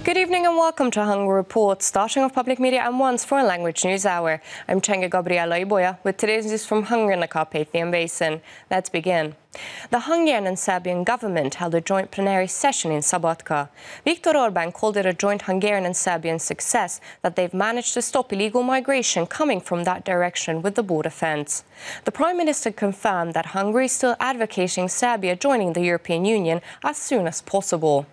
Good evening and welcome to Hungary Report, starting off Public Media and One's foreign language news hour. I'm Csenga Gabriela Ibolya with today's news from Hungary and the Carpathian Basin. Let's begin. The Hungarian and Serbian government held a joint plenary session in Szabadka. Viktor Orbán called it a joint Hungarian and Serbian success that they've managed to stop illegal migration coming from that direction with the border fence. The Prime Minister confirmed that Hungary is still advocating Serbia joining the European Union as soon as possible.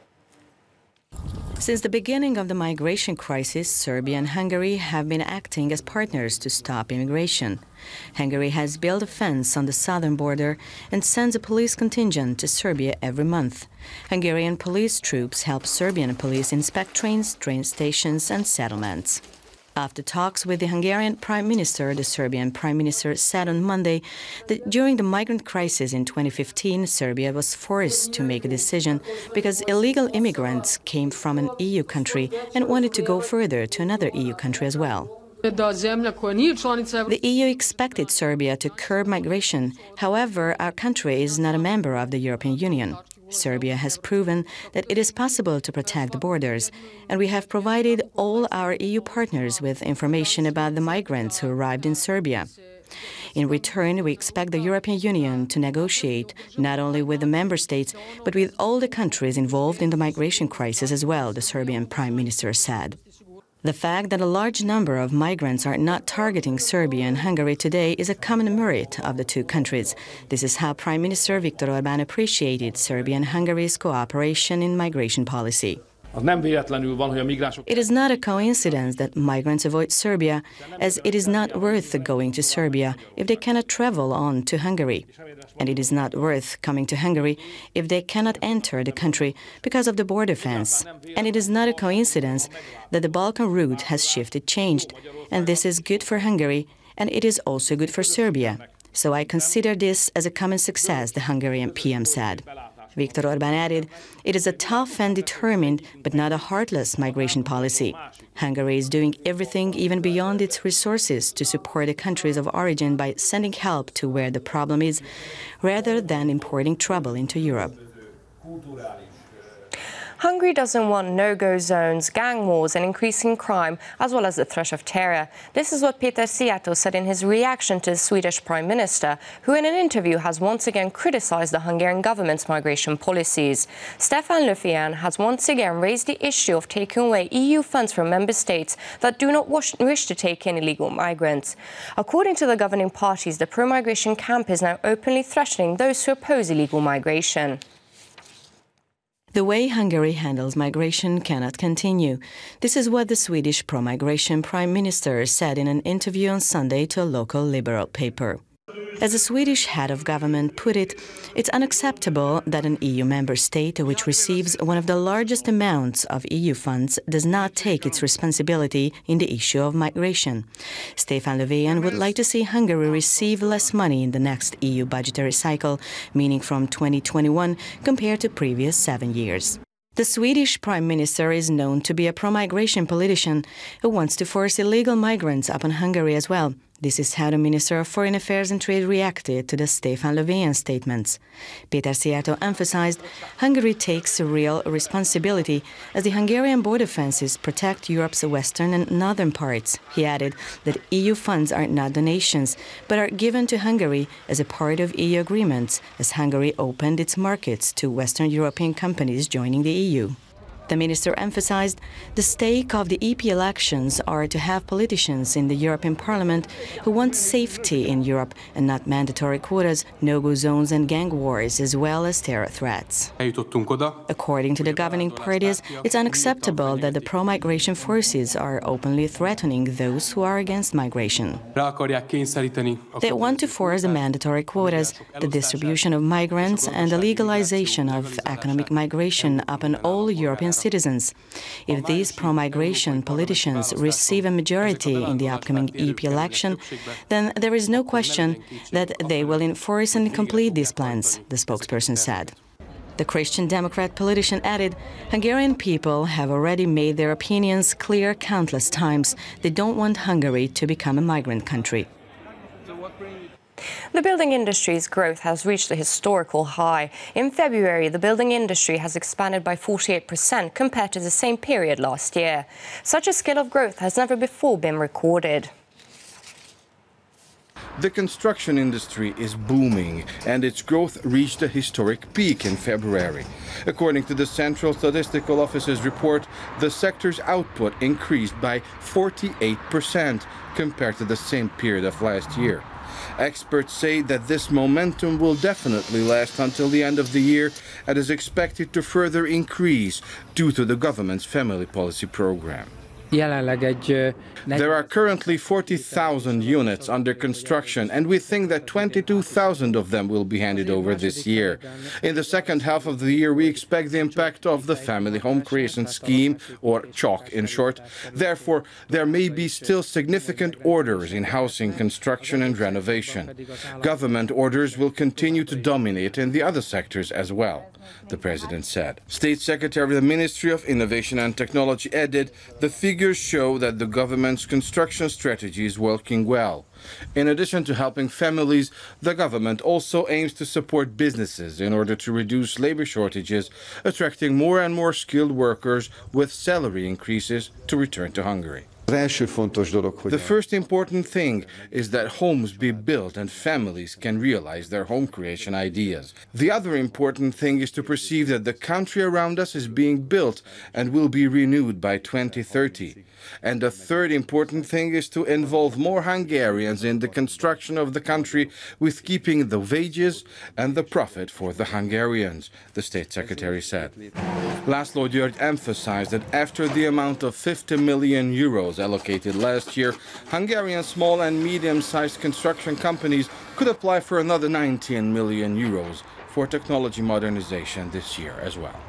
Since the beginning of the migration crisis, Serbia and Hungary have been acting as partners to stop immigration. Hungary has built a fence on the southern border and sends a police contingent to Serbia every month. Hungarian police troops help Serbian police inspect trains, train stations and settlements. After talks with the Hungarian Prime Minister, the Serbian Prime Minister said on Monday that during the migrant crisis in 2015, Serbia was forced to make a decision because illegal immigrants came from an EU country and wanted to go further to another EU country as well. The EU expected Serbia to curb migration. However, our country is not a member of the European Union. Serbia has proven that it is possible to protect the borders, and we have provided all our EU partners with information about the migrants who arrived in Serbia. In return, we expect the European Union to negotiate not only with the member states, but with all the countries involved in the migration crisis as well, the Serbian Prime Minister said. The fact that a large number of migrants are not targeting Serbia and Hungary today is a common merit of the two countries. This is how Prime Minister Viktor Orbán appreciated Serbia and Hungary's cooperation in migration policy. It is not a coincidence that migrants avoid Serbia, as it is not worth going to Serbia if they cannot travel on to Hungary. And it is not worth coming to Hungary if they cannot enter the country because of the border fence. And it is not a coincidence that the Balkan route has changed. And this is good for Hungary, and it is also good for Serbia. So I consider this as a common success, the Hungarian PM said. Viktor Orbán added, it is a tough and determined, but not a heartless migration policy. Hungary is doing everything, even beyond its resources, to support the countries of origin by sending help to where the problem is, rather than importing trouble into Europe. Hungary doesn't want no-go zones, gang wars and increasing crime, as well as the threat of terror. This is what Péter Szijjártó said in his reaction to the Swedish Prime Minister, who in an interview has once again criticized the Hungarian government's migration policies. Stefan Löfven has once again raised the issue of taking away EU funds from member states that do not wish to take in illegal migrants. According to the governing parties, the pro-migration camp is now openly threatening those who oppose illegal migration. The way Hungary handles migration cannot continue. This is what the Swedish pro-migration Prime Minister said in an interview on Sunday to a local liberal paper. As the Swedish head of government put it, it's unacceptable that an EU member state which receives one of the largest amounts of EU funds does not take its responsibility in the issue of migration. Stefan Löfven would like to see Hungary receive less money in the next EU budgetary cycle, meaning from 2021 compared to previous 7 years. The Swedish Prime Minister is known to be a pro-migration politician who wants to force illegal migrants upon Hungary as well. This is how the Minister of Foreign Affairs and Trade reacted to the Stefan Löfven statements. Péter Szijjártó emphasized Hungary takes a real responsibility as the Hungarian border fences protect Europe's western and northern parts. He added that EU funds are not donations, but are given to Hungary as a part of EU agreements, as Hungary opened its markets to Western European companies joining the EU. The minister emphasized the stake of the EP elections are to have politicians in the European Parliament who want safety in Europe and not mandatory quotas, no-go zones and gang wars, as well as terror threats. According to the governing parties, it's unacceptable that the pro-migration forces are openly threatening those who are against migration. They want to force the mandatory quotas, the distribution of migrants and the legalization of economic migration upon all European citizens. If these pro-migration politicians receive a majority in the upcoming EP election, then there is no question that they will enforce and complete these plans, the spokesperson said. The Christian Democrat politician added, Hungarian people have already made their opinions clear countless times. They don't want Hungary to become a migrant country. The building industry's growth has reached a historical high. In February, the building industry has expanded by 48% compared to the same period last year. Such a scale of growth has never before been recorded. The construction industry is booming, and its growth reached a historic peak in February. According to the Central Statistical Office's report, the sector's output increased by 48% compared to the same period of last year. Experts say that this momentum will definitely last until the end of the year and is expected to further increase due to the government's family policy program. There are currently 40,000 units under construction, and we think that 22,000 of them will be handed over this year. In the second half of the year, we expect the impact of the Family Home Creation Scheme, or CHOC in short. Therefore, there may be still significant orders in housing construction and renovation. Government orders will continue to dominate in the other sectors as well, the President said. State Secretary of the Ministry of Innovation and Technology added, the figures show that the government's construction strategy is working well. In addition to helping families, the government also aims to support businesses in order to reduce labor shortages, attracting more and more skilled workers with salary increases to return to Hungary. The first important thing is that homes be built and families can realize their home creation ideas. The other important thing is to perceive that the country around us is being built and will be renewed by 2030. And the third important thing is to involve more Hungarians in the construction of the country with keeping the wages and the profit for the Hungarians, the State Secretary said. László György emphasized that after the amount of 50 million euros allocated last year, Hungarian small and medium-sized construction companies could apply for another 19 million euros for technology modernization this year as well.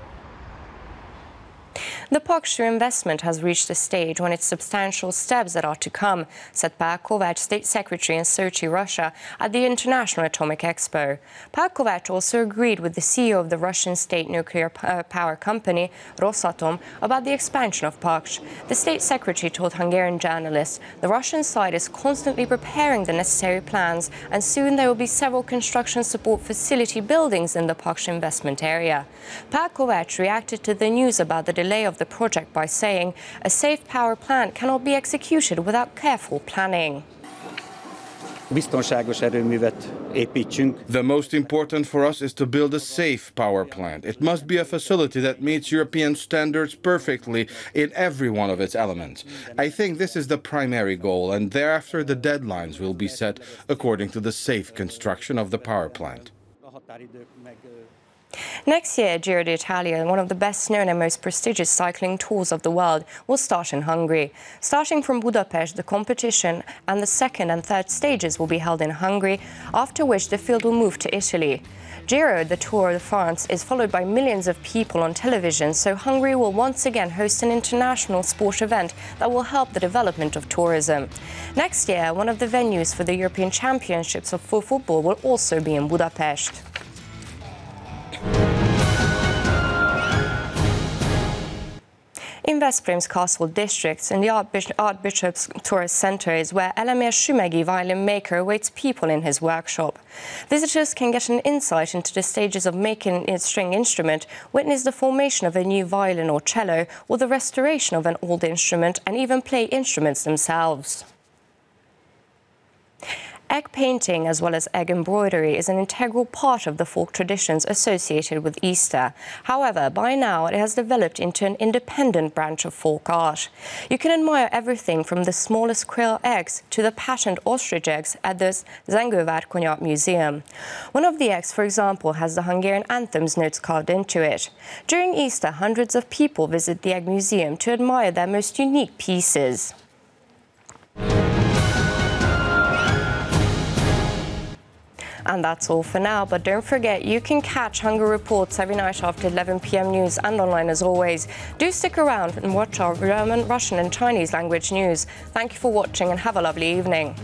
The Pakshu investment has reached a stage when it's substantial steps that are to come, said Pál Kovács, State Secretary in Sochi, Russia, at the International Atomic Expo. Pál Kovács also agreed with the CEO of the Russian state nuclear power company, Rosatom, about the expansion of Paks. The State Secretary told Hungarian journalists the Russian side is constantly preparing the necessary plans, and soon there will be several construction support facility buildings in the Paks investment area. Pál Kovács reacted to the news about the delay of the project by saying a safe power plant cannot be executed without careful planning. The most important for us is to build a safe power plant. It must be a facility that meets European standards perfectly in every one of its elements. I think this is the primary goal, and thereafter the deadlines will be set according to the safe construction of the power plant. Next year, Giro d'Italia, one of the best-known and most prestigious cycling tours of the world, will start in Hungary. Starting from Budapest, the competition and the second and third stages will be held in Hungary, after which the field will move to Italy. Giro, the Tour de France, is followed by millions of people on television, so Hungary will once again host an international sport event that will help the development of tourism. Next year, one of the venues for the European Championships for football will also be in Budapest. In Veszprém's Castle district, in the Archbishop's Tourist Centre, is where Elemér Sümegi, violin maker, awaits people in his workshop. Visitors can get an insight into the stages of making a string instrument, witness the formation of a new violin or cello, or the restoration of an old instrument, and even play instruments themselves. Egg painting, as well as egg embroidery, is an integral part of the folk traditions associated with Easter. However, by now it has developed into an independent branch of folk art. You can admire everything from the smallest quail eggs to the patterned ostrich eggs at the Zengővárkonya Museum. One of the eggs, for example, has the Hungarian anthem's notes carved into it. During Easter, hundreds of people visit the Egg Museum to admire their most unique pieces. And that's all for now, but don't forget, you can catch Hungary Reports every night after 11 p.m. news and online as always. Do stick around and watch our German, Russian and Chinese language news. Thank you for watching and have a lovely evening.